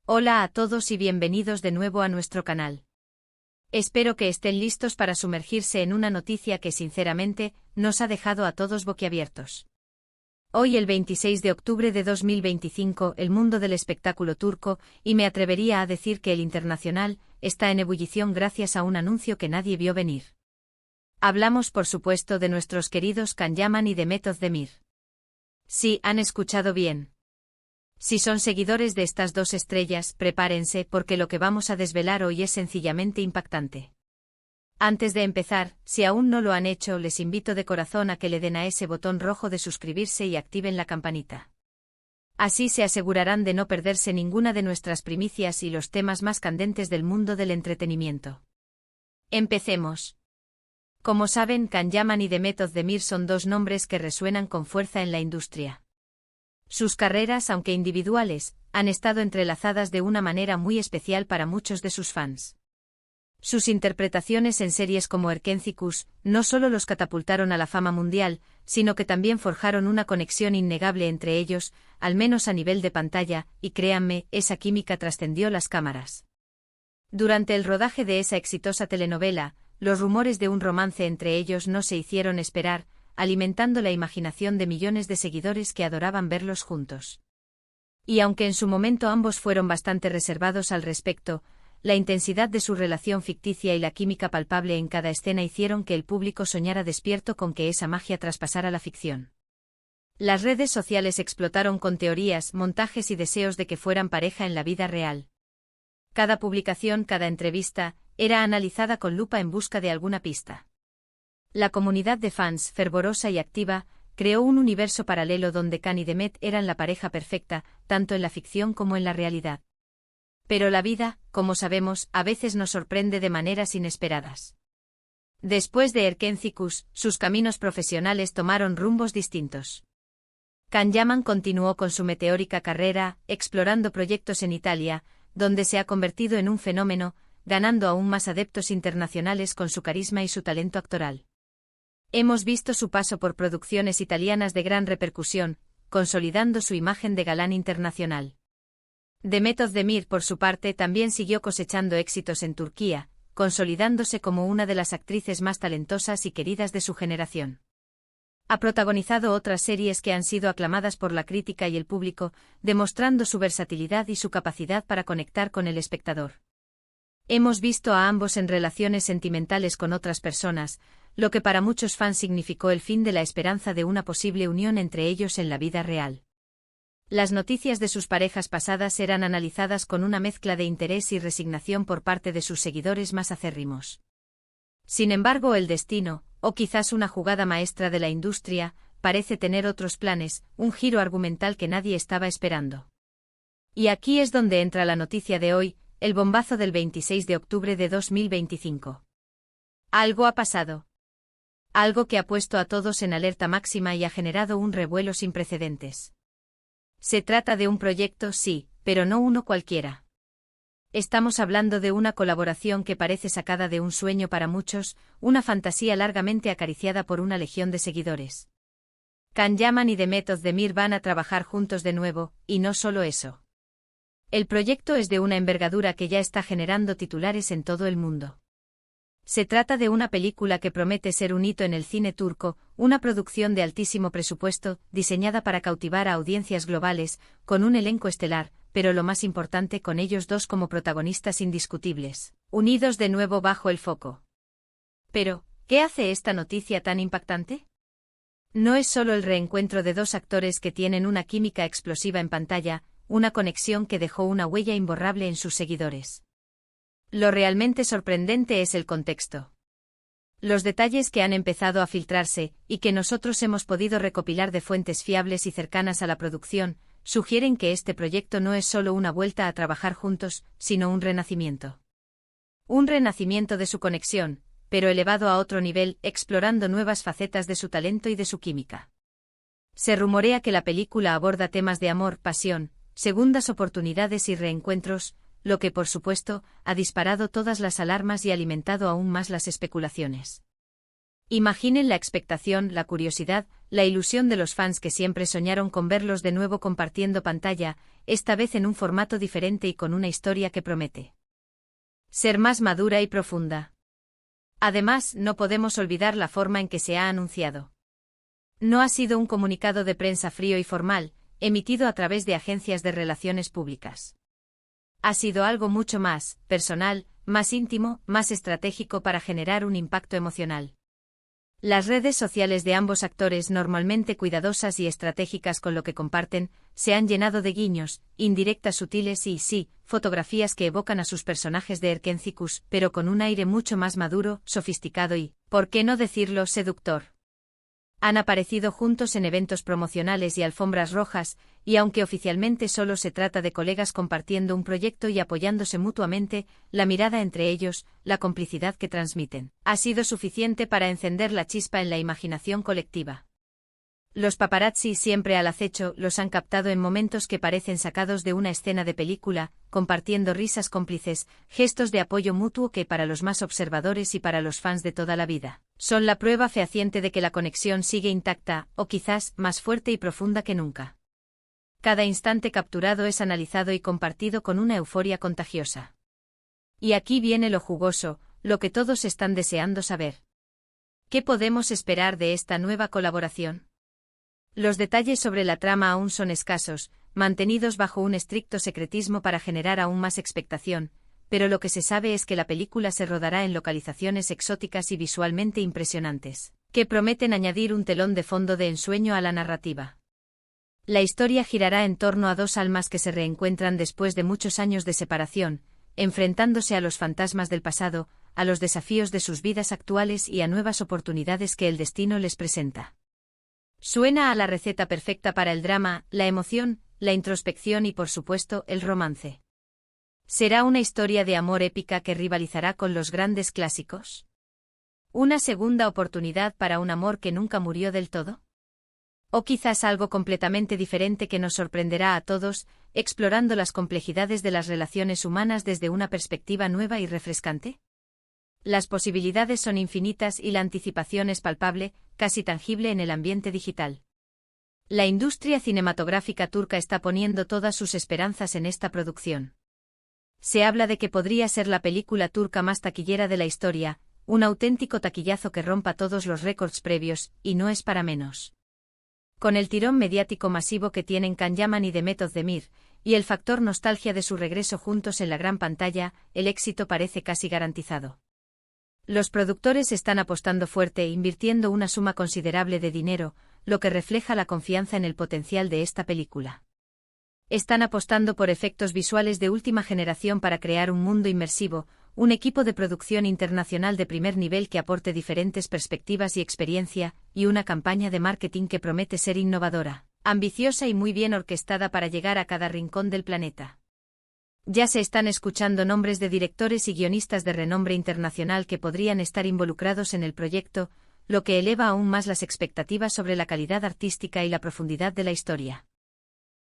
Hola a todos y bienvenidos de nuevo a nuestro canal. Espero que estén listos para sumergirse en una noticia que sinceramente nos ha dejado a todos boquiabiertos. Hoy el 26 de octubre de 2025 el mundo del espectáculo turco, y me atrevería a decir que el internacional, está en ebullición gracias a un anuncio que nadie vio venir. Hablamos por supuesto de nuestros queridos Can Yaman y Demet Özdemir. Sí, han escuchado bien. Si son seguidores de estas dos estrellas, prepárense porque lo que vamos a desvelar hoy es sencillamente impactante. Antes de empezar, si aún no lo han hecho, les invito de corazón a que le den a ese botón rojo de suscribirse y activen la campanita. Así se asegurarán de no perderse ninguna de nuestras primicias y los temas más candentes del mundo del entretenimiento. Empecemos. Como saben, Can Yaman y Demet Özdemir son dos nombres que resuenan con fuerza en la industria. Sus carreras, aunque individuales, han estado entrelazadas de una manera muy especial para muchos de sus fans. Sus interpretaciones en series como Erkenci Kuş no solo los catapultaron a la fama mundial, sino que también forjaron una conexión innegable entre ellos, al menos a nivel de pantalla, y créanme, esa química trascendió las cámaras. Durante el rodaje de esa exitosa telenovela, los rumores de un romance entre ellos no se hicieron esperar, alimentando la imaginación de millones de seguidores que adoraban verlos juntos. Y aunque en su momento ambos fueron bastante reservados al respecto, la intensidad de su relación ficticia y la química palpable en cada escena hicieron que el público soñara despierto con que esa magia traspasara la ficción. Las redes sociales explotaron con teorías, montajes y deseos de que fueran pareja en la vida real. Cada publicación, cada entrevista, era analizada con lupa en busca de alguna pista. La comunidad de fans, fervorosa y activa, creó un universo paralelo donde Can y Demet eran la pareja perfecta, tanto en la ficción como en la realidad. Pero la vida, como sabemos, a veces nos sorprende de maneras inesperadas. Después de Erkenci Kuş, sus caminos profesionales tomaron rumbos distintos. Can Yaman continuó con su meteórica carrera, explorando proyectos en Italia, donde se ha convertido en un fenómeno, ganando aún más adeptos internacionales con su carisma y su talento actoral. Hemos visto su paso por producciones italianas de gran repercusión, consolidando su imagen de galán internacional. Demet Özdemir, por su parte, también siguió cosechando éxitos en Turquía, consolidándose como una de las actrices más talentosas y queridas de su generación. Ha protagonizado otras series que han sido aclamadas por la crítica y el público, demostrando su versatilidad y su capacidad para conectar con el espectador. Hemos visto a ambos en relaciones sentimentales con otras personas, lo que para muchos fans significó el fin de la esperanza de una posible unión entre ellos en la vida real. Las noticias de sus parejas pasadas eran analizadas con una mezcla de interés y resignación por parte de sus seguidores más acérrimos. Sin embargo, el destino, o quizás una jugada maestra de la industria, parece tener otros planes, un giro argumental que nadie estaba esperando. Y aquí es donde entra la noticia de hoy, el bombazo del 26 de octubre de 2025. Algo ha pasado. Algo que ha puesto a todos en alerta máxima y ha generado un revuelo sin precedentes. Se trata de un proyecto, sí, pero no uno cualquiera. Estamos hablando de una colaboración que parece sacada de un sueño para muchos, una fantasía largamente acariciada por una legión de seguidores. Can Yaman y Demet Özdemir van a trabajar juntos de nuevo, y no solo eso. El proyecto es de una envergadura que ya está generando titulares en todo el mundo. Se trata de una película que promete ser un hito en el cine turco, una producción de altísimo presupuesto, diseñada para cautivar a audiencias globales, con un elenco estelar, pero lo más importante, con ellos dos como protagonistas indiscutibles, unidos de nuevo bajo el foco. Pero, ¿qué hace esta noticia tan impactante? No es solo el reencuentro de dos actores que tienen una química explosiva en pantalla, una conexión que dejó una huella imborrable en sus seguidores. Lo realmente sorprendente es el contexto. Los detalles que han empezado a filtrarse, y que nosotros hemos podido recopilar de fuentes fiables y cercanas a la producción, sugieren que este proyecto no es solo una vuelta a trabajar juntos, sino un renacimiento. Un renacimiento de su conexión, pero elevado a otro nivel, explorando nuevas facetas de su talento y de su química. Se rumorea que la película aborda temas de amor, pasión, segundas oportunidades y reencuentros, lo que por supuesto, ha disparado todas las alarmas y alimentado aún más las especulaciones. Imaginen la expectación, la curiosidad, la ilusión de los fans que siempre soñaron con verlos de nuevo compartiendo pantalla, esta vez en un formato diferente y con una historia que promete ser más madura y profunda. Además, no podemos olvidar la forma en que se ha anunciado. No ha sido un comunicado de prensa frío y formal, emitido a través de agencias de relaciones públicas. Ha sido algo mucho más personal, más íntimo, más estratégico para generar un impacto emocional. Las redes sociales de ambos actores, normalmente cuidadosas y estratégicas con lo que comparten, se han llenado de guiños, indirectas sutiles y, sí, fotografías que evocan a sus personajes de Erkencicus, pero con un aire mucho más maduro, sofisticado y, ¿por qué no decirlo, seductor? Han aparecido juntos en eventos promocionales y alfombras rojas, y aunque oficialmente solo se trata de colegas compartiendo un proyecto y apoyándose mutuamente, la mirada entre ellos, la complicidad que transmiten, ha sido suficiente para encender la chispa en la imaginación colectiva. Los paparazzi, siempre al acecho, los han captado en momentos que parecen sacados de una escena de película, compartiendo risas cómplices, gestos de apoyo mutuo que para los más observadores y para los fans de toda la vida, son la prueba fehaciente de que la conexión sigue intacta, o quizás más fuerte y profunda que nunca. Cada instante capturado es analizado y compartido con una euforia contagiosa. Y aquí viene lo jugoso, lo que todos están deseando saber. ¿Qué podemos esperar de esta nueva colaboración? Los detalles sobre la trama aún son escasos, mantenidos bajo un estricto secretismo para generar aún más expectación, pero lo que se sabe es que la película se rodará en localizaciones exóticas y visualmente impresionantes, que prometen añadir un telón de fondo de ensueño a la narrativa. La historia girará en torno a dos almas que se reencuentran después de muchos años de separación, enfrentándose a los fantasmas del pasado, a los desafíos de sus vidas actuales y a nuevas oportunidades que el destino les presenta. Suena a la receta perfecta para el drama, la emoción, la introspección y por supuesto el romance. ¿Será una historia de amor épica que rivalizará con los grandes clásicos? ¿Una segunda oportunidad para un amor que nunca murió del todo? ¿O quizás algo completamente diferente que nos sorprenderá a todos, explorando las complejidades de las relaciones humanas desde una perspectiva nueva y refrescante? Las posibilidades son infinitas y la anticipación es palpable, casi tangible en el ambiente digital. La industria cinematográfica turca está poniendo todas sus esperanzas en esta producción. Se habla de que podría ser la película turca más taquillera de la historia, un auténtico taquillazo que rompa todos los récords previos, y no es para menos. Con el tirón mediático masivo que tienen Can Yaman y Demet Özdemir, y el factor nostalgia de su regreso juntos en la gran pantalla, el éxito parece casi garantizado. Los productores están apostando fuerte e invirtiendo una suma considerable de dinero, lo que refleja la confianza en el potencial de esta película. Están apostando por efectos visuales de última generación para crear un mundo inmersivo, un equipo de producción internacional de primer nivel que aporte diferentes perspectivas y experiencia, y una campaña de marketing que promete ser innovadora, ambiciosa y muy bien orquestada para llegar a cada rincón del planeta. Ya se están escuchando nombres de directores y guionistas de renombre internacional que podrían estar involucrados en el proyecto, lo que eleva aún más las expectativas sobre la calidad artística y la profundidad de la historia.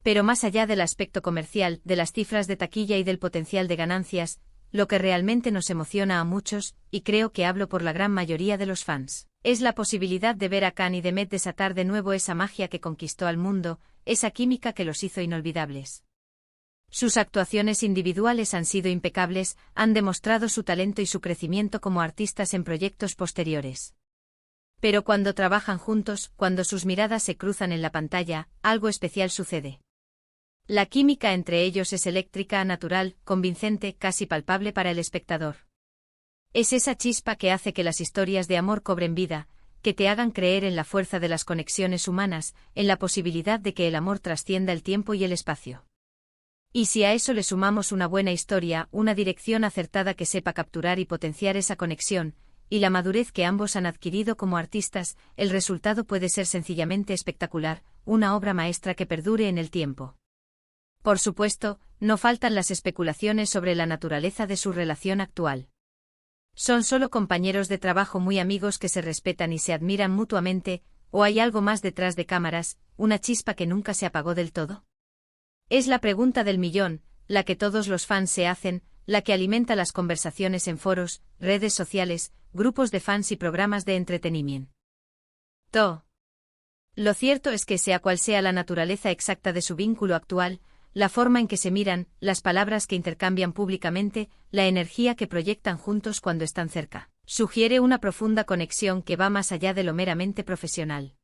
Pero más allá del aspecto comercial, de las cifras de taquilla y del potencial de ganancias, lo que realmente nos emociona a muchos, y creo que hablo por la gran mayoría de los fans, es la posibilidad de ver a Can y Demet desatar de nuevo esa magia que conquistó al mundo, esa química que los hizo inolvidables. Sus actuaciones individuales han sido impecables, han demostrado su talento y su crecimiento como artistas en proyectos posteriores. Pero cuando trabajan juntos, cuando sus miradas se cruzan en la pantalla, algo especial sucede. La química entre ellos es eléctrica, natural, convincente, casi palpable para el espectador. Es esa chispa que hace que las historias de amor cobren vida, que te hagan creer en la fuerza de las conexiones humanas, en la posibilidad de que el amor trascienda el tiempo y el espacio. Y si a eso le sumamos una buena historia, una dirección acertada que sepa capturar y potenciar esa conexión, y la madurez que ambos han adquirido como artistas, el resultado puede ser sencillamente espectacular, una obra maestra que perdure en el tiempo. Por supuesto, no faltan las especulaciones sobre la naturaleza de su relación actual. ¿Son solo compañeros de trabajo muy amigos que se respetan y se admiran mutuamente, o hay algo más detrás de cámaras, una chispa que nunca se apagó del todo? Es la pregunta del millón, la que todos los fans se hacen, la que alimenta las conversaciones en foros, redes sociales, grupos de fans y programas de entretenimiento. Lo cierto es que sea cual sea la naturaleza exacta de su vínculo actual, la forma en que se miran, las palabras que intercambian públicamente, la energía que proyectan juntos cuando están cerca, sugiere una profunda conexión que va más allá de lo meramente profesional.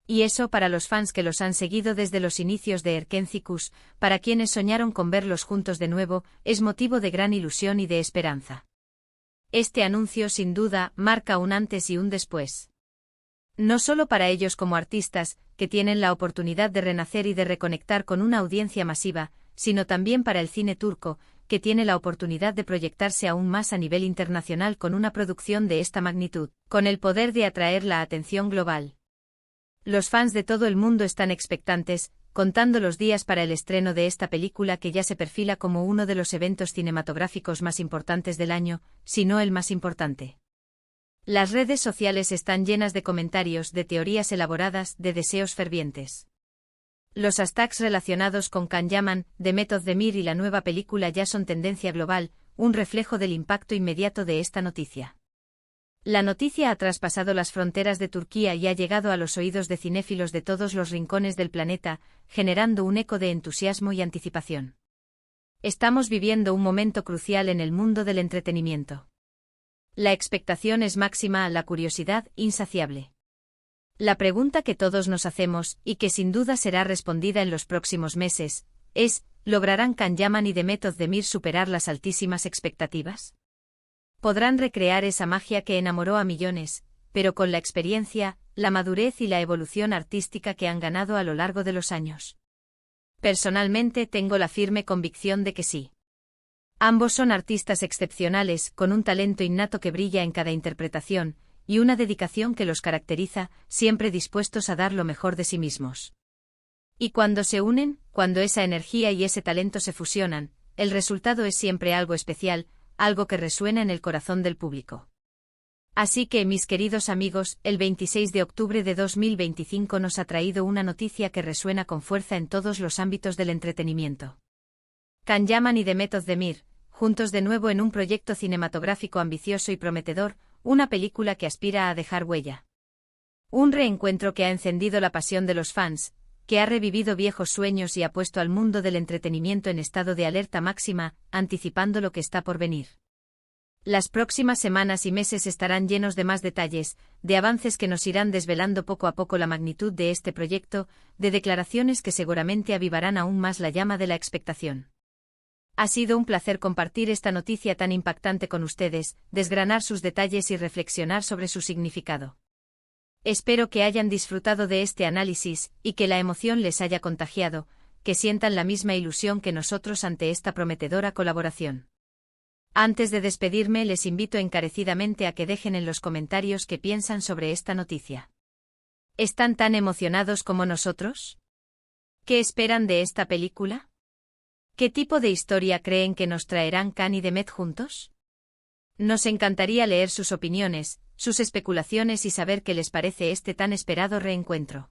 Y eso para los fans que los han seguido desde los inicios de Erkencicus, para quienes soñaron con verlos juntos de nuevo, es motivo de gran ilusión y de esperanza. Este anuncio sin duda marca un antes y un después. No solo para ellos como artistas, que tienen la oportunidad de renacer y de reconectar con una audiencia masiva, sino también para el cine turco, que tiene la oportunidad de proyectarse aún más a nivel internacional con una producción de esta magnitud, con el poder de atraer la atención global. Los fans de todo el mundo están expectantes, contando los días para el estreno de esta película que ya se perfila como uno de los eventos cinematográficos más importantes del año, si no el más importante. Las redes sociales están llenas de comentarios, de teorías elaboradas, de deseos fervientes. Los hashtags relacionados con Can Yaman, Demet Özdemir y la nueva película ya son tendencia global, un reflejo del impacto inmediato de esta noticia. La noticia ha traspasado las fronteras de Turquía y ha llegado a los oídos de cinéfilos de todos los rincones del planeta, generando un eco de entusiasmo y anticipación. Estamos viviendo un momento crucial en el mundo del entretenimiento. La expectación es máxima, la curiosidad insaciable. La pregunta que todos nos hacemos, y que sin duda será respondida en los próximos meses, es, ¿lograrán Can Yaman y Demet Özdemir superar las altísimas expectativas? Podrán recrear esa magia que enamoró a millones, pero con la experiencia, la madurez y la evolución artística que han ganado a lo largo de los años. Personalmente tengo la firme convicción de que sí. Ambos son artistas excepcionales, con un talento innato que brilla en cada interpretación, y una dedicación que los caracteriza, siempre dispuestos a dar lo mejor de sí mismos. Y cuando se unen, cuando esa energía y ese talento se fusionan, el resultado es siempre algo especial, algo que resuena en el corazón del público. Así que, mis queridos amigos, el 26 de octubre de 2025 nos ha traído una noticia que resuena con fuerza en todos los ámbitos del entretenimiento. Can Yaman y Demet Özdemir, juntos de nuevo en un proyecto cinematográfico ambicioso y prometedor, una película que aspira a dejar huella. Un reencuentro que ha encendido la pasión de los fans, que ha revivido viejos sueños y ha puesto al mundo del entretenimiento en estado de alerta máxima, anticipando lo que está por venir. Las próximas semanas y meses estarán llenos de más detalles, de avances que nos irán desvelando poco a poco la magnitud de este proyecto, de declaraciones que seguramente avivarán aún más la llama de la expectación. Ha sido un placer compartir esta noticia tan impactante con ustedes, desgranar sus detalles y reflexionar sobre su significado. Espero que hayan disfrutado de este análisis, y que la emoción les haya contagiado, que sientan la misma ilusión que nosotros ante esta prometedora colaboración. Antes de despedirme, les invito encarecidamente a que dejen en los comentarios qué piensan sobre esta noticia. ¿Están tan emocionados como nosotros? ¿Qué esperan de esta película? ¿Qué tipo de historia creen que nos traerán Can y Demet juntos? Nos encantaría leer sus opiniones, sus especulaciones y saber qué les parece este tan esperado reencuentro.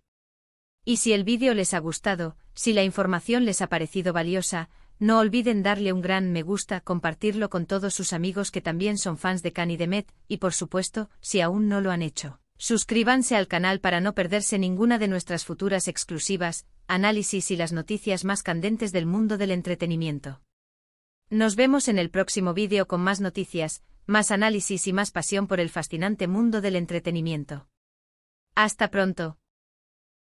Y si el vídeo les ha gustado, si la información les ha parecido valiosa, no olviden darle un gran me gusta, compartirlo con todos sus amigos que también son fans de Can y Demet, y por supuesto, si aún no lo han hecho, suscríbanse al canal para no perderse ninguna de nuestras futuras exclusivas, análisis y las noticias más candentes del mundo del entretenimiento. Nos vemos en el próximo vídeo con más noticias, más análisis y más pasión por el fascinante mundo del entretenimiento. Hasta pronto.